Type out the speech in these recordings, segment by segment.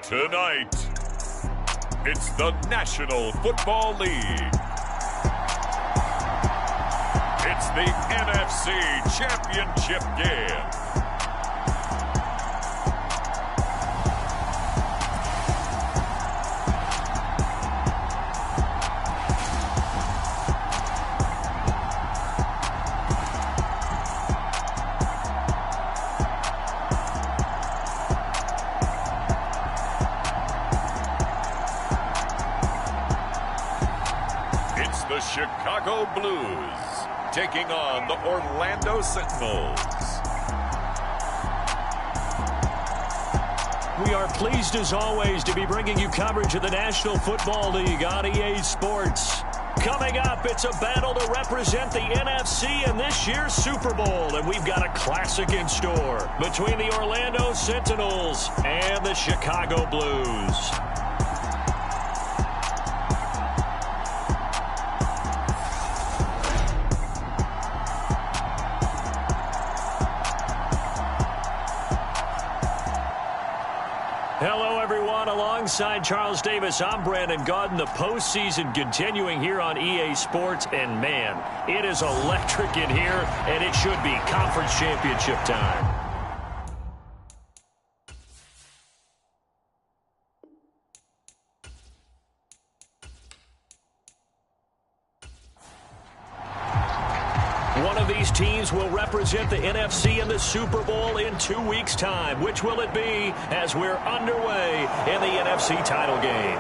Tonight, it's the National Football League. It's the NFC Championship game. The Chicago Blues taking on the Orlando Sentinels. We are pleased as always to be bringing you coverage of the National Football League on EA Sports. Coming up, it's a battle to represent the NFC in this year's Super Bowl, and we've got a classic in store between the Orlando Sentinels and the Chicago Blues. Hello, everyone. Alongside Charles Davis, I'm Brandon Gaudin. The postseason continuing here on EA Sports. And, man, it is electric in here, and it should be conference championship time. One of these teams will represent the NFC in the Super Bowl in 2 weeks' time. Which will it be as we're underway in the NFC title game?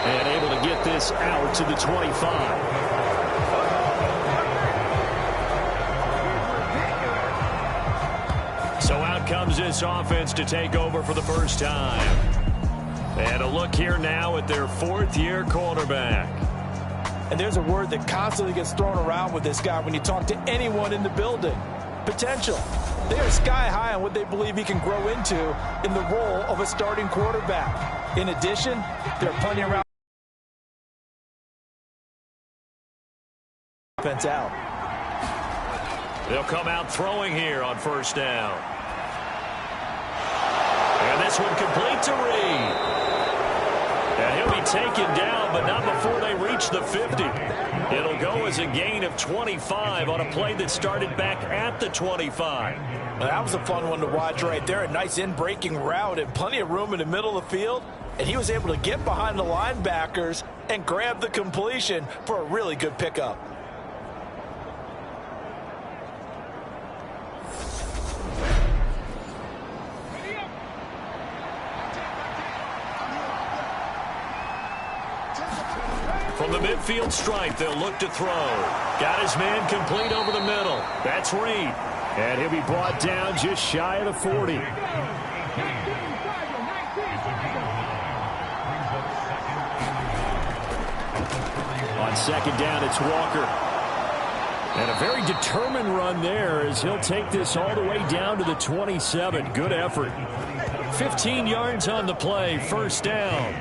And able to get this out to the 25. So out comes this offense to take over for the first time. And a look here now at their fourth-year quarterback. And there's a word that constantly gets thrown around with this guy when you talk to anyone in the building. Potential. They are sky high on what they believe he can grow into in the role of a starting quarterback. In addition, there are plenty around offense out. They'll come out throwing here on first down. And this one complete to Reed. And he'll be taken down, but not before they reach the 50. It'll go as a gain of 25 on a play that started back at the 25. Well, that was a fun one to watch right there. A nice in-breaking route and plenty of room in the middle of the field. And he was able to get behind the linebackers and grab the completion for a really good pickup. From the midfield stripe, they'll look to throw. Got his man complete over the middle. That's Reed. And he'll be brought down just shy of the 40. On second down, it's Walker. And a very determined run there as he'll take this all the way down to the 27. Good effort. 15 yards on the play, first down.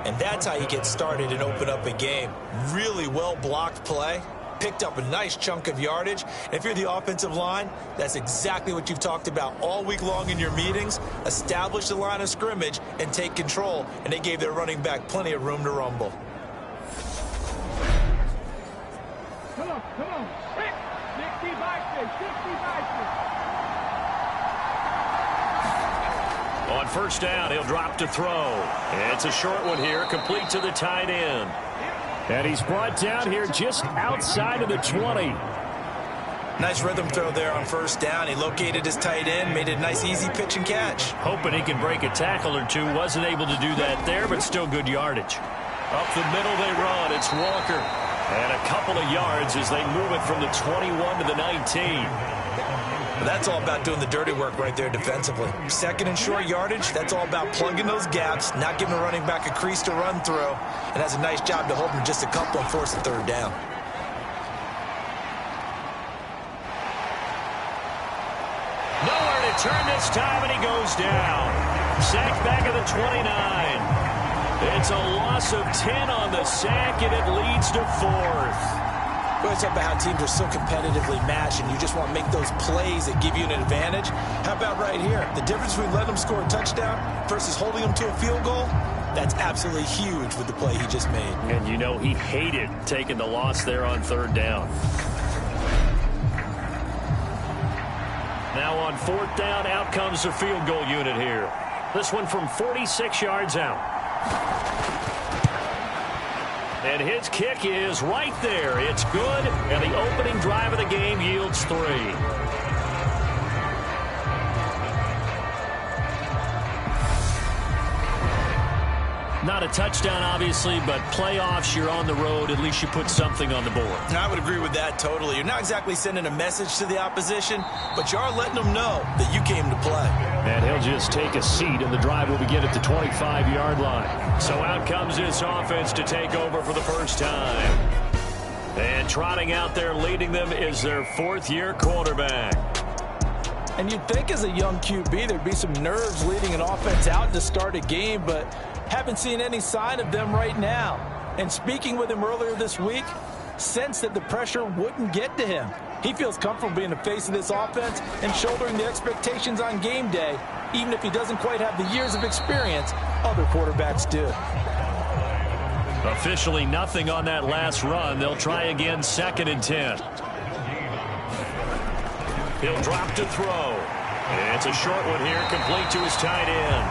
And that's how you get started and open up a game. Really well-blocked play. Picked up a nice chunk of yardage. And if you're the offensive line, that's exactly what you've talked about all week long in your meetings. Establish the line of scrimmage and take control. And they gave their running back plenty of room to rumble. Come on. 60. On first down, he'll drop to throw. It's a short one here, complete to the tight end. And he's brought down here just outside of the 20. Nice rhythm throw there on first down. He located his tight end, made a nice easy pitch and catch. Hoping he can break a tackle or two. Wasn't able to do that there, but still good yardage. Up the middle they run. It's Walker. And a couple of yards as they move it from the 21 to the 19. That's all about doing the dirty work right there defensively. Second and short yardage, that's all about plugging those gaps, not giving the running back a crease to run through, and has a nice job to hold him just a couple and force the third down. Nowhere to turn this time, and he goes down. Sacked back at the 29. It's a loss of 10 on the sack, and it leads to fourth. We always talk about how teams are so competitively matched and you just want to make those plays that give you an advantage. How about right here? The difference between letting them score a touchdown versus holding them to a field goal, that's absolutely huge with the play he just made. And you know he hated taking the loss there on third down. Now on fourth down, out comes the field goal unit here. This one from 46 yards out. And his kick is right there. It's good, and the opening drive of the game yields 3. Not a touchdown, obviously, but playoffs, you're on the road. At least you put something on the board. I would agree with that totally. You're not exactly sending a message to the opposition, but you are letting them know that you came to play. And he'll just take a seat, and the drive will begin at the 25-yard line. So out comes this offense to take over for the first time. And trotting out there leading them is their fourth-year quarterback. And you'd think as a young QB there'd be some nerves leading an offense out to start a game, but haven't seen any sign of them right now. And speaking with him earlier this week, sensed that the pressure wouldn't get to him. He feels comfortable being the face of this offense and shouldering the expectations on game day, even if he doesn't quite have the years of experience other quarterbacks do. Officially nothing on that last run. They'll try again, 2nd and 10. He'll drop to throw. It's a short one here, complete to his tight end.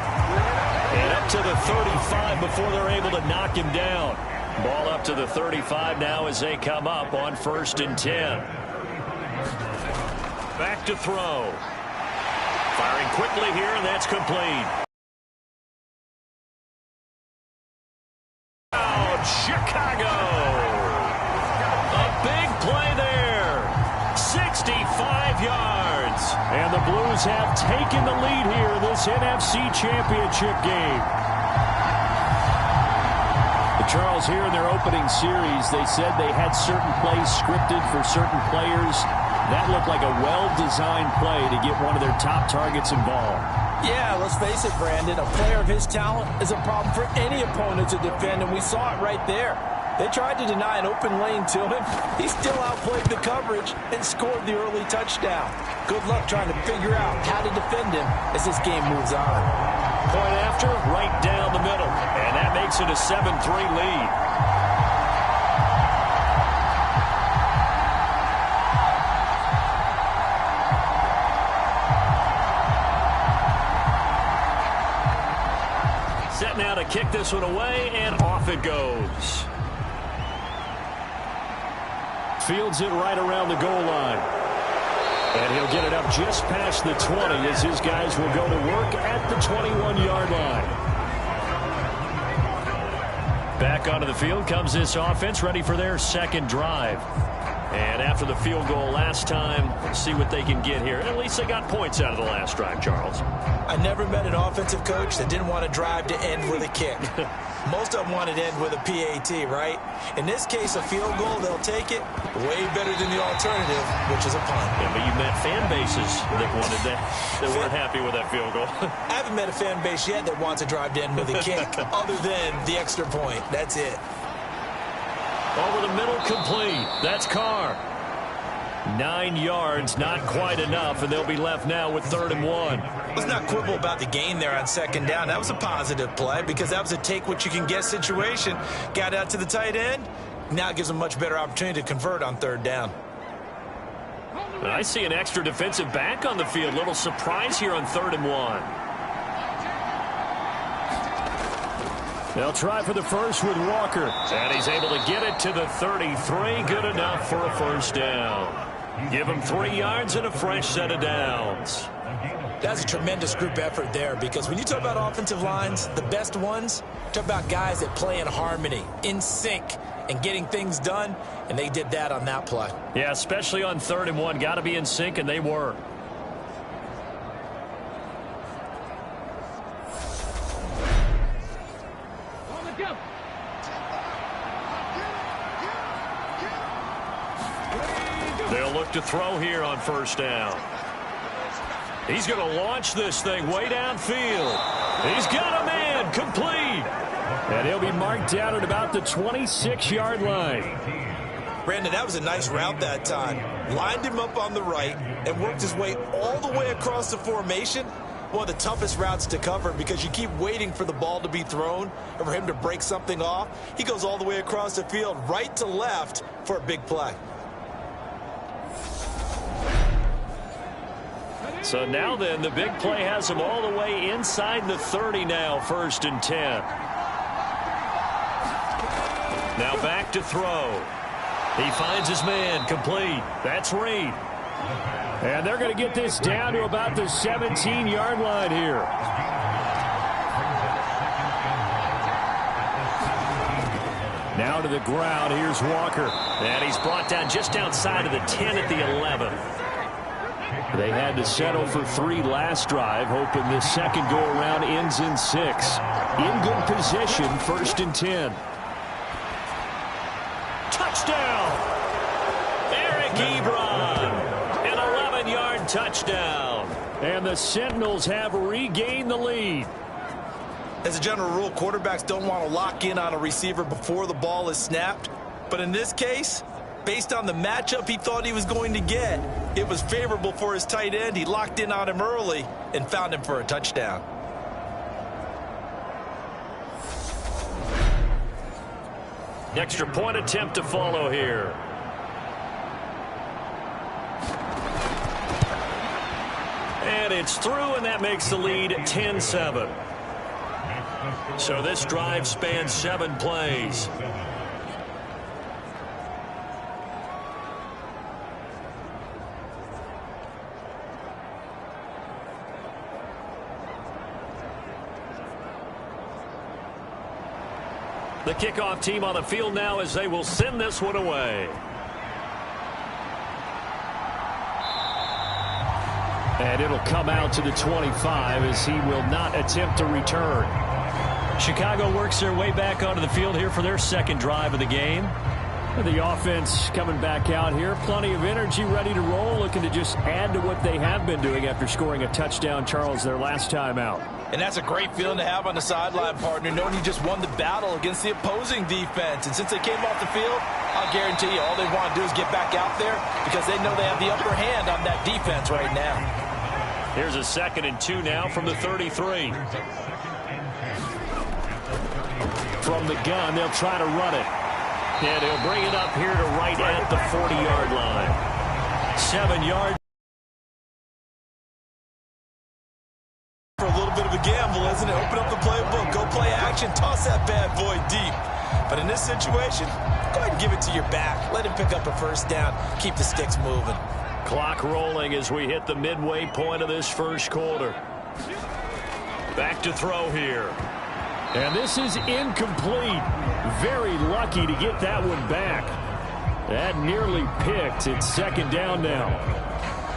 And up to the 35 before they're able to knock him down. Ball up to the 35 now as they come up on 1st and 10. Back to throw. Firing quickly here, and that's complete. Chicago. A big play there. 65 yards. And the Blues have taken the lead here in this NFC Championship game. Charles, here in their opening series, they said they had certain plays scripted for certain players. That looked like a well-designed play to get one of their top targets involved. Yeah, let's face it, Brandon. A player of his talent is a problem for any opponent to defend, and we saw it right there. They tried to deny an open lane to him. He still outplayed the coverage and scored the early touchdown. Good luck trying to figure out how to defend him as this game moves on. Point after, right down the middle. And that makes it a 7-3 lead. Set now to kick this one away, and off it goes. Fields it right around the goal line. And he'll get it up just past the 20 as his guys will go to work at the 21-yard line. Back onto the field comes this offense, ready for their second drive. And after the field goal last time, let's see what they can get here. At least they got points out of the last drive, Charles. I never met an offensive coach that didn't want a drive to end with a kick. Most of them wanted to end with a PAT, right? In this case, a field goal, they'll take it way better than the alternative, which is a punt. Yeah, but you met fan bases that wanted that, that weren't happy with that field goal. I haven't met a fan base yet that wants a drive to end with a kick, other than the extra point. That's it. Over the middle, complete. That's Carr. 9 yards, not quite enough, and they'll be left now with 3rd and 1. Let's not quibble about the gain there on 2nd down. That was a positive play because that was a take-what-you-can-get situation. Got out to the tight end. Now it gives them a much better opportunity to convert on 3rd down. I see an extra defensive back on the field. Little surprise here on 3rd and 1. They'll try for the first with Walker. And he's able to get it to the 33. Good enough for a first down. Give him 3 yards and a fresh set of downs. That's a tremendous group effort there because when you talk about offensive lines, the best ones, talk about guys that play in harmony, in sync, and getting things done, and they did that on that play. Yeah, especially on 3rd and 1. Got to be in sync, and they were. They'll look to throw here on 1st down. He's going to launch this thing way downfield. He's got a man, complete. And he'll be marked down at about the 26-yard line. Brandon, that was a nice route that time. Lined him up on the right and worked his way all the way across the formation. One of the toughest routes to cover because you keep waiting for the ball to be thrown or for him to break something off. He goes all the way across the field, right to left, for a big play. So now then, the big play has him all the way inside the 30 now, 1st and 10. Now back to throw. He finds his man, complete. That's Reed. And they're going to get this down to about the 17-yard line here. Now to the ground. Here's Walker. And he's brought down just outside of the 10 at the 11. They had to settle for 3 last drive, hoping this second go-around ends in 6. In good position, 1st and 10. Touchdown! Eric Ebron. An 11-yard touchdown. And the Sentinels have regained the lead. As a general rule, quarterbacks don't want to lock in on a receiver before the ball is snapped. But in this case, based on the matchup he thought he was going to get, it was favorable for his tight end. He locked in on him early and found him for a touchdown. Extra point attempt to follow here. And it's through, and that makes the lead 10-7. So this drive spans 7 plays. The kickoff team on the field now as they will send this one away. And it'll come out to the 25 as he will not attempt to return. Chicago works their way back onto the field here for their second drive of the game. The offense coming back out here. Plenty of energy, ready to roll, looking to just add to what they have been doing after scoring a touchdown, Charles, their last time out. And that's a great feeling to have on the sideline, partner, knowing you just won the battle against the opposing defense. And since they came off the field, I'll guarantee you all they want to do is get back out there because they know they have the upper hand on that defense right now. Here's a 2nd and 2 now from the 33. From the gun, they'll try to run it. And he'll bring it up here to right at the 40-yard line. 7 yards. For a little bit of a gamble, isn't it? Open up the playbook, go play action, toss that bad boy deep. But in this situation, go ahead and give it to your back. Let him pick up a first down. Keep the sticks moving. Clock rolling as we hit the midway point of this first quarter. Back to throw here. And this is incomplete. Very lucky to get that one back. That nearly picked. It's 2nd down now.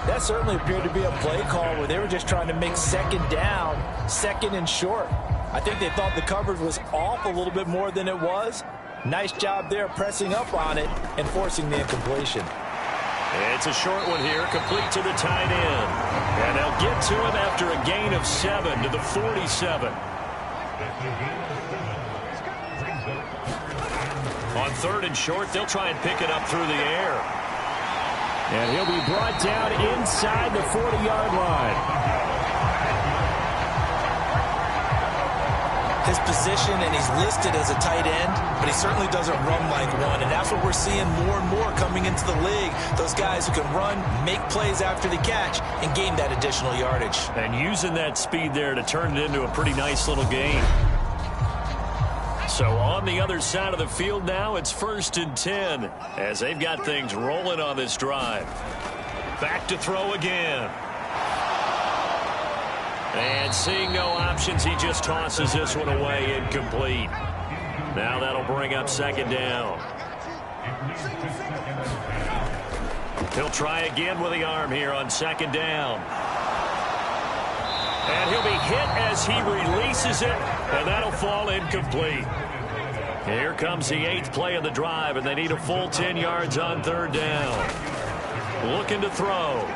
That certainly appeared to be a play call where they were just trying to make 2nd down, 2nd and short. I think they thought the coverage was off a little bit more than it was. Nice job there pressing up on it and forcing the incompletion. It's a short one here, complete to the tight end. And they'll get to him after a gain of 7 to the 47. On 3rd and short, they'll try and pick it up through the air. And he'll be brought down inside the 40-yard line. His position, and he's listed as a tight end, but he certainly doesn't run like one, and that's what we're seeing more and more coming into the league. Those guys who can run, make plays after the catch, and gain that additional yardage. And using that speed there to turn it into a pretty nice little gain. So on the other side of the field now, it's 1st and 10 as they've got things rolling on this drive. Back to throw again. And seeing no options, he just tosses this one away, incomplete. Now that'll bring up 2nd down. He'll try again with the arm here on 2nd down. And he'll be hit as he releases it, and that'll fall incomplete. Here comes the 8th play of the drive, and they need a full 10 yards on 3rd down. Looking to throw.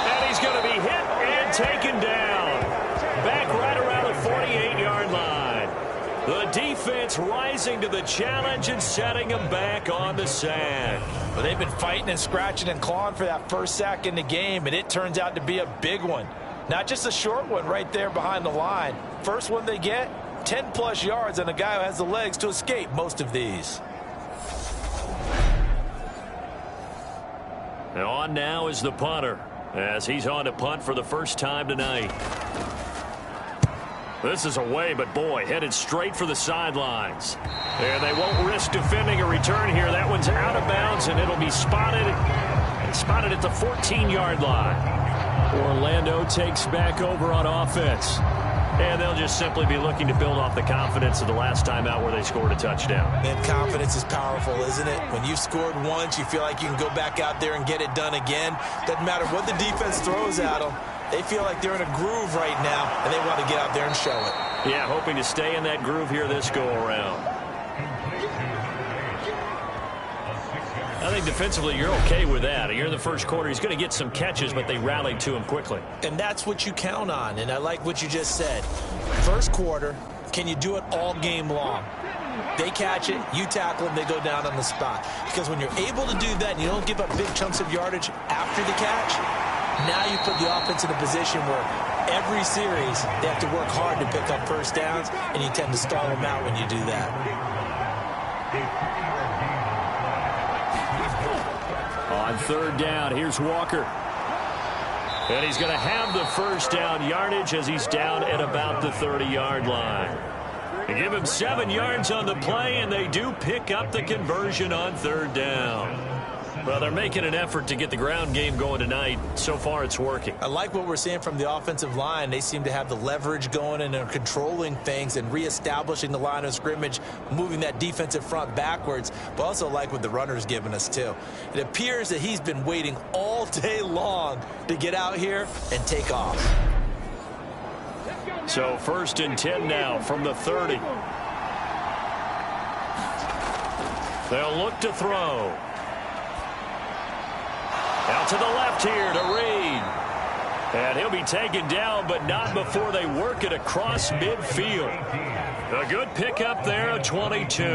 And he's going to be hit and taken down. Back right around the 48-yard line. The defense rising to the challenge and setting them back on the sack. Well, they've been fighting and scratching and clawing for that first sack in the game, and it turns out to be a big one. Not just a short one right there behind the line. First one they get, 10-plus yards, and a guy who has the legs to escape most of these. And on now is the punter, as he's on to punt for the first time tonight. This is away, but boy, headed straight for the sidelines. And they won't risk defending a return here. That one's out of bounds, and it'll be spotted at the 14-yard line. Orlando takes back over on offense. And they'll just simply be looking to build off the confidence of the last time out where they scored a touchdown. And confidence is powerful, isn't it? When you've scored once, you feel like you can go back out there and get it done again. Doesn't matter what the defense throws at them. They feel like they're in a groove right now, and they want to get out there and show it. Yeah, hoping to stay in that groove here this go-around. I think defensively you're okay with that. You're in the first quarter. He's going to get some catches, but they rallied to him quickly. And that's what you count on, and I like what you just said. First quarter, can you do it all game long? They catch it, you tackle them, they go down on the spot. Because when you're able to do that and you don't give up big chunks of yardage after the catch, now you put the offense in a position where every series they have to work hard to pick up first downs, and you tend to stall them out when you do that. On third down, here's Walker. And he's going to have the first down yardage as he's down at about the 30-yard line. They give him 7 yards on the play, and they do pick up the conversion on third down. Well, they're making an effort to get the ground game going tonight. So far, it's working. I like what we're seeing from the offensive line. They seem to have the leverage going and are controlling things and reestablishing the line of scrimmage, moving that defensive front backwards, but also like what the runner's giving us, too. It appears that he's been waiting all day long to get out here and take off. So first and 10 now from the 30. They'll look to throw. Out to the left here to Reed. And he'll be taken down, but not before they work it across midfield. A good pickup there, a 22.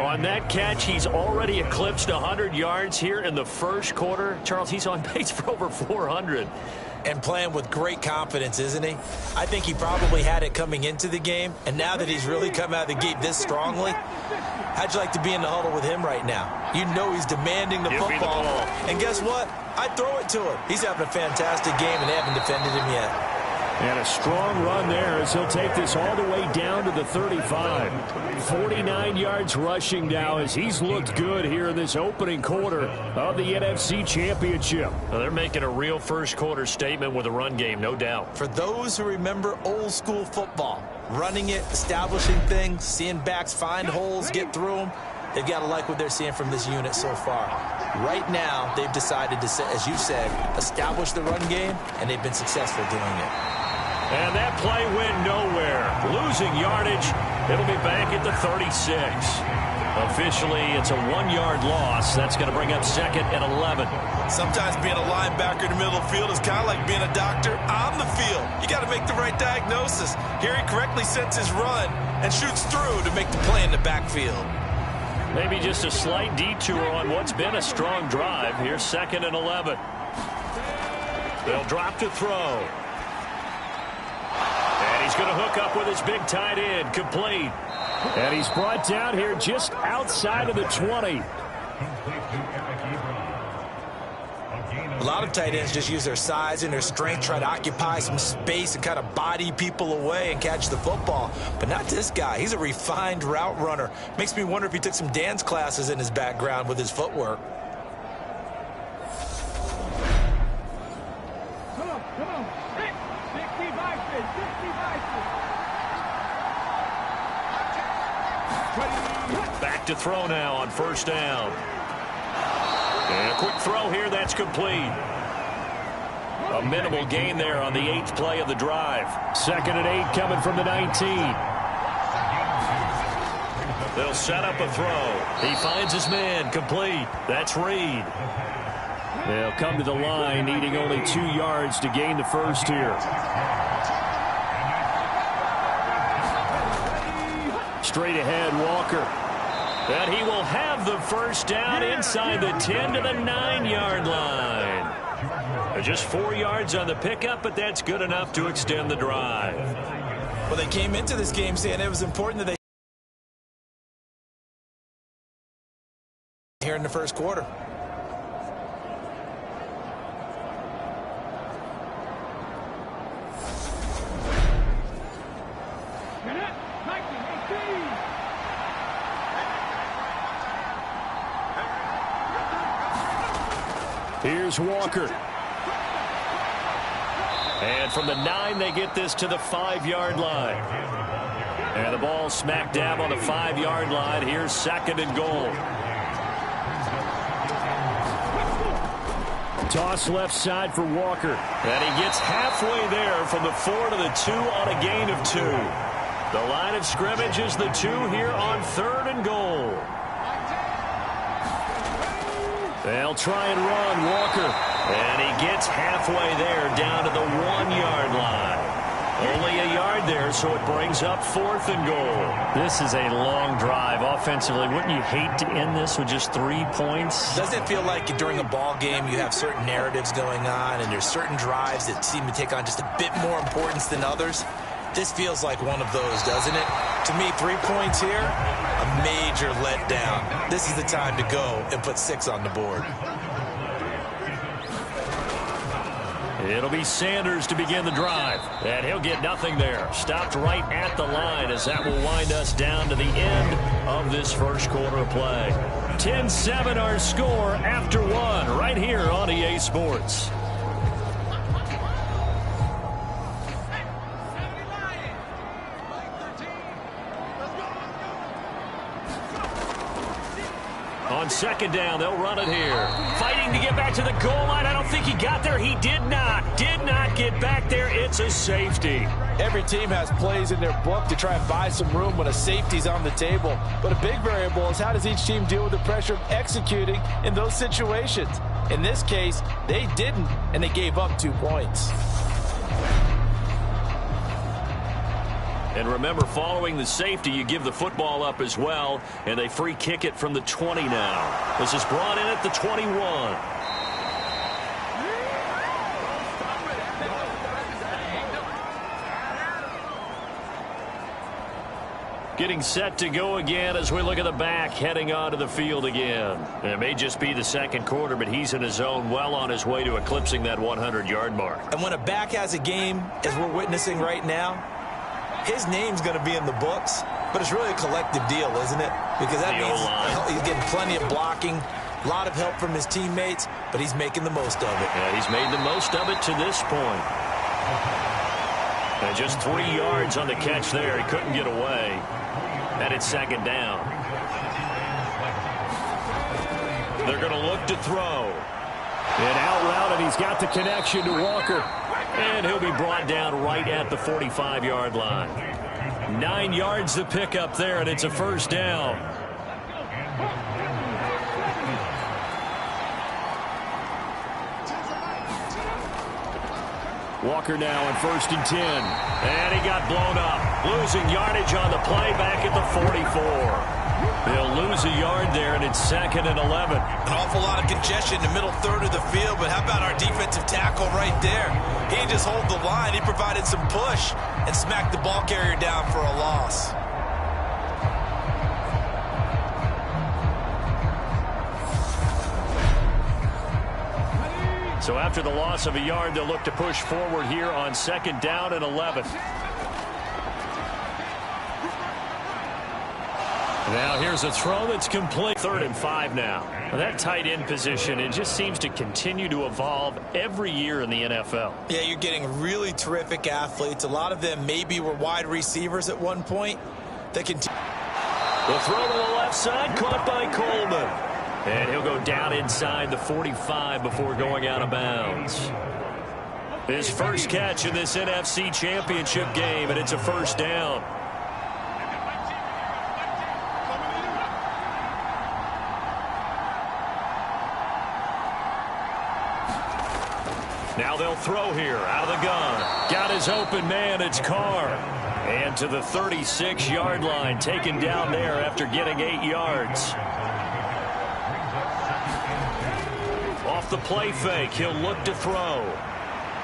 On that catch, he's already eclipsed 100 yards here in the first quarter. Charles, he's on pace for over 400. And playing with great confidence, isn't he? I think he probably had it coming into the game, and now that he's really come out of the gate this strongly, how'd you like to be in the huddle with him right now? You know he's demanding the football. And guess what? I'd throw it to him. He's having a fantastic game, and they haven't defended him yet. And a strong run there as he'll take this all the way down to the 35. 49 yards rushing now as he's looked good here in this opening quarter of the NFC Championship. Well, they're making a real first quarter statement with a run game, no doubt. For those who remember old school football, running it, establishing things, seeing backs find holes, get through them, they've got to like what they're seeing from this unit so far. Right now, they've decided to, as you said, establish the run game, and they've been successful doing it. And that play went nowhere. Losing yardage. It'll be back at the 36. Officially, it's a 1-yard loss. That's going to bring up second and 11. Sometimes being a linebacker in the middle of the field is kind of like being a doctor on the field. You got to make the right diagnosis. Here he correctly sets his run and shoots through to make the play in the backfield. Maybe just a slight detour on what's been a strong drive. Here's second and 11. They'll drop to throw. And he's going to hook up with his big tight end, complete. And he's brought down here just outside of the 20. A lot of tight ends just use their size and their strength, try to occupy some space and kind of body people away and catch the football. But not this guy. He's a refined route runner. Makes me wonder if he took some dance classes in his background with his footwork. Come on. 60 boxes. Back to throw now on first down. And a quick throw here, that's complete. A minimal gain there on the 8th play of the drive. Second and 8 coming from the 19. They'll set up a throw. He finds his man, complete. That's Reed. They'll come to the line, needing only 2 yards to gain the first here. straight ahead, Walker. And he will have the first down inside the 10 to the 9-yard line. Just 4 yards on the pickup, but that's good enough to extend the drive. Well, they came into this game saying it was important that they here in the first quarter. Here's Walker. And from the 9, they get this to the 5-yard line. And the ball smack dab on the 5-yard line. Here's 2nd and goal. Toss left side for Walker. And he gets halfway there from the 4 to the 2 on a gain of 2. The line of scrimmage is the 2 here on 3rd and goal. They'll try and run Walker. And he gets halfway there down to the 1-yard line. Only a yard there, so it brings up 4th and goal. This is a long drive offensively. Wouldn't you hate to end this with just 3 points? Doesn't it feel like during a ball game you have certain narratives going on and there's certain drives that seem to take on just a bit more importance than others? This feels like one of those, doesn't it? To me, 3 points here, a major letdown. This is the time to go and put 6 on the board. It'll be Sanders to begin the drive. And he'll get nothing there. Stopped right at the line as that will wind us down to the end of this first quarter of play. 10-7 our score after 1 right here on EA Sports. On 2nd down, they'll run it here. Fighting to get back to the goal line. I don't think he got there. He did not get back there. It's a safety. Every team has plays in their book to try and buy some room when a safety's on the table. But a big variable is how does each team deal with the pressure of executing in those situations. In this case, they didn't, and they gave up 2 points. And remember, following the safety, you give the football up as well, and they free kick it from the 20 now. This is brought in at the 21. Getting set to go again as we look at the back heading onto the field again. And it may just be the 2nd quarter, but he's in his zone well on his way to eclipsing that 100-yard mark. And when a back has a game, as we're witnessing right now, his name's going to be in the books, but it's really a collective deal, isn't it? Because that means he's getting plenty of blocking, a lot of help from his teammates, but he's making the most of it. Yeah, he's made the most of it to this point. And just 3 yards on the catch there. He couldn't get away. And it's 2nd down. They're going to look to throw. And out route, and he's got the connection to Walker. And he'll be brought down right at the 45-yard line. 9 yards to pick up there, and it's a first down. Walker now on 1st and 10. And he got blown up. Losing yardage on the play back at the 44. They'll lose a yard there, and it's 2nd and 11. An awful lot of congestion in the middle third of the field, but how about our defensive tackle right there? He didn't just hold the line. He provided some push and smacked the ball carrier down for a loss. So after the loss of a yard, they'll look to push forward here on 2nd down and 11. Now here's a throw that's complete. 3rd and 5 now. Well, that tight end position, it just seems to continue to evolve every year in the NFL. Yeah, you're getting really terrific athletes. A lot of them maybe were wide receivers at one point. They continue. The throw to the left side, caught by Coleman. And he'll go down inside the 45 before going out of bounds. His first catch in this NFC Championship game, and it's a first down. Now they'll throw here out of the gun. Got his open man. It's Carr. And to the 36-yard line, taken down there after getting 8 yards. Off the play fake, he'll look to throw.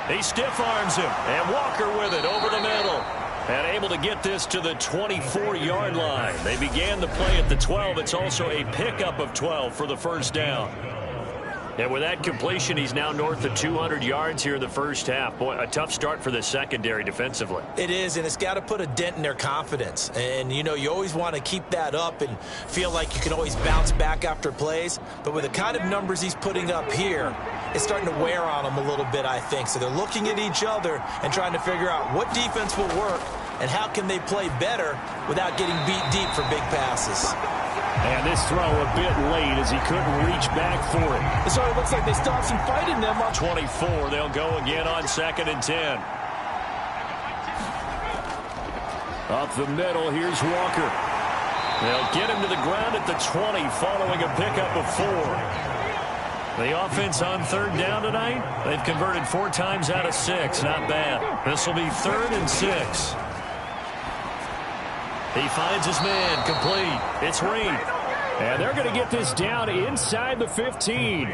He stiff arms him, and Walker with it over the middle. And able to get this to the 24-yard line. They began the play at the 12. It's also a pickup of 12 for the first down. And with that completion, he's now north of 200 yards here in the first half. Boy, a tough start for the secondary defensively. It is, and it's got to put a dent in their confidence. And, you know, you always want to keep that up and feel like you can always bounce back after plays. But with the kind of numbers he's putting up here, it's starting to wear on them a little bit, I think. So they're looking at each other and trying to figure out what defense will work and how can they play better without getting beat deep for big passes. And this throw a bit late as he couldn't reach back for it. So it looks like they still have some fight in them. On 24, they'll go again on 2nd and 10. Up the middle, here's Walker. They'll get him to the ground at the 20 following a pickup of 4. The offense on 3rd down tonight, they've converted 4 times out of 6. Not bad. This will be 3rd and 6. He finds his man, complete. It's Reed. And they're going to get this down inside the 15.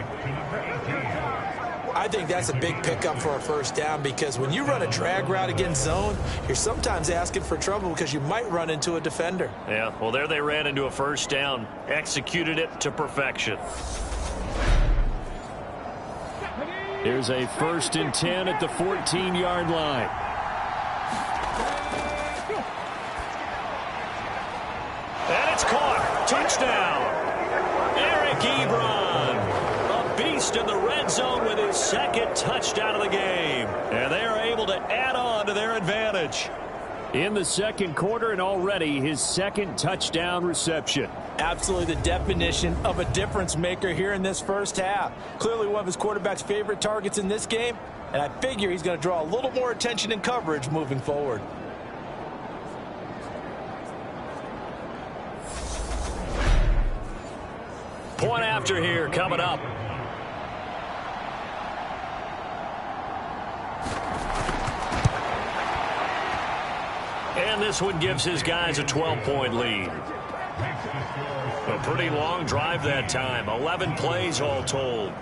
I think that's a big pickup for a first down because when you run a drag route against zone, you're sometimes asking for trouble because you might run into a defender. Yeah, well, there they ran into a first down, executed it to perfection. Here's a 1st and 10 at the 14-yard line. And it's caught. Touchdown. Eric Ebron. A beast in the red zone with his 2nd touchdown of the game. And they are able to add on to their advantage. In the 2nd quarter and already his 2nd touchdown reception. absolutely the definition of a difference maker here in this first half. Clearly one of his quarterback's favorite targets in this game, and I figure he's going to draw a little more attention and coverage moving forward. Point after here coming up. And this one gives his guys a 12-point lead. A pretty long drive that time. 11 plays all told.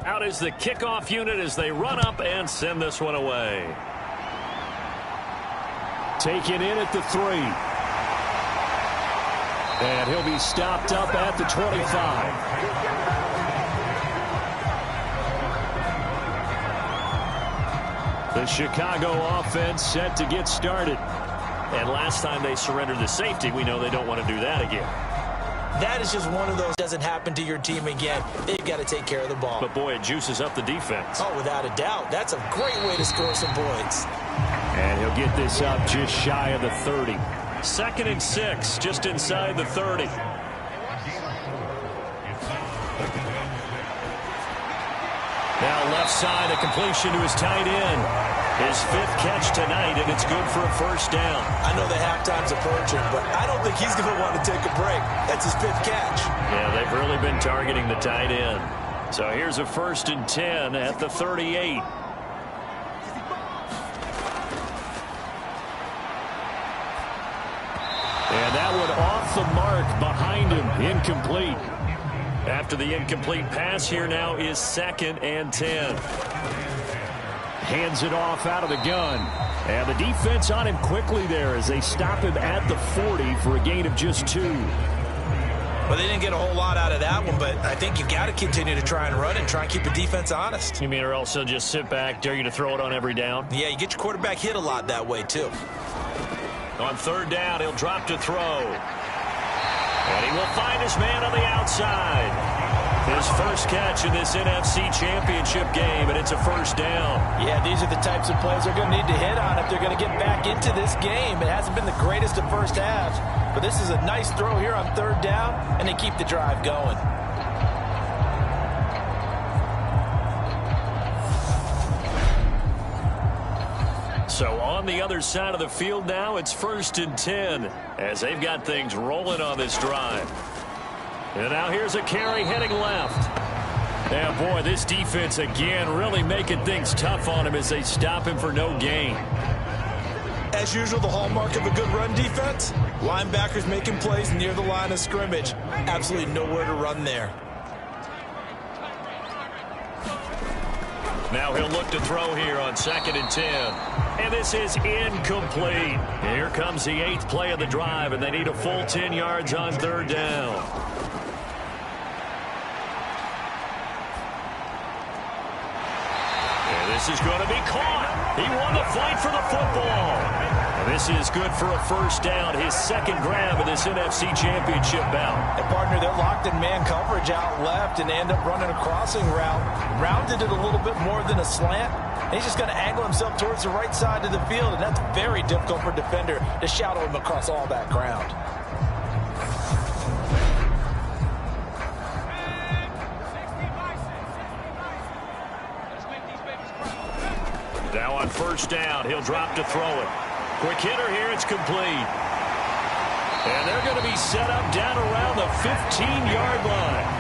Out is the kickoff unit as they run up and send this one away. Taken in at the 3. And he'll be stopped up at the 25. The Chicago offense set to get started. And last time they surrendered the safety, we know they don't want to do that again. That is just one of those doesn't happen to your team again. They've got to take care of the ball. But, boy, it juices up the defense. Oh, without a doubt. That's a great way to score some points. And he'll get this up just shy of the 30. 2nd and 6, just inside the 30. Now left side, a completion to his tight end. His 5th catch tonight, and it's good for a first down. I know the halftime's approaching, but I don't think he's going to want to take a break. That's his 5th catch. Yeah, they've really been targeting the tight end. So here's a 1st and 10 at the 38. And that one off the mark behind him, incomplete. After the incomplete pass, here now is 2nd and 10. Hands it off out of the gun. And the defense on him quickly there as they stop him at the 40 for a gain of just 2. Well, they didn't get a whole lot out of that one, but I think you've got to continue to try and run and try and keep the defense honest. You mean or else they'll just sit back, dare you to throw it on every down? Yeah, you get your quarterback hit a lot that way, too. On 3rd down, he'll drop to throw. And he will find his man on the outside. His first catch in this NFC Championship game, and it's a first down. Yeah, these are the types of plays they're going to need to hit on if they're going to get back into this game. It hasn't been the greatest of first halves, but this is a nice throw here on 3rd down, and they keep the drive going. So on the other side of the field now, it's 1st and 10 as they've got things rolling on this drive. And now here's a carry heading left. Yeah, boy, this defense again really making things tough on him as they stop him for no gain. As usual, the hallmark of a good run defense, linebackers making plays near the line of scrimmage. Absolutely nowhere to run there. Now he'll look to throw here on 2nd and 10. And this is incomplete. Here comes the 8th play of the drive, and they need a full 10 yards on 3rd down. And this is going to be caught. He won the fight for the football. And this is good for a first down, his 2nd grab of this NFC Championship bout. And, partner, they're locked in man coverage out left, and they end up running a crossing route. Rounded it a little bit more than a slant. And he's just going to angle himself towards the right side of the field, and that's very difficult for a defender to shadow him across all that ground. Now on first down, he'll drop to throw it. Quick hitter here, it's complete. And they're going to be set up down around the 15-yard line.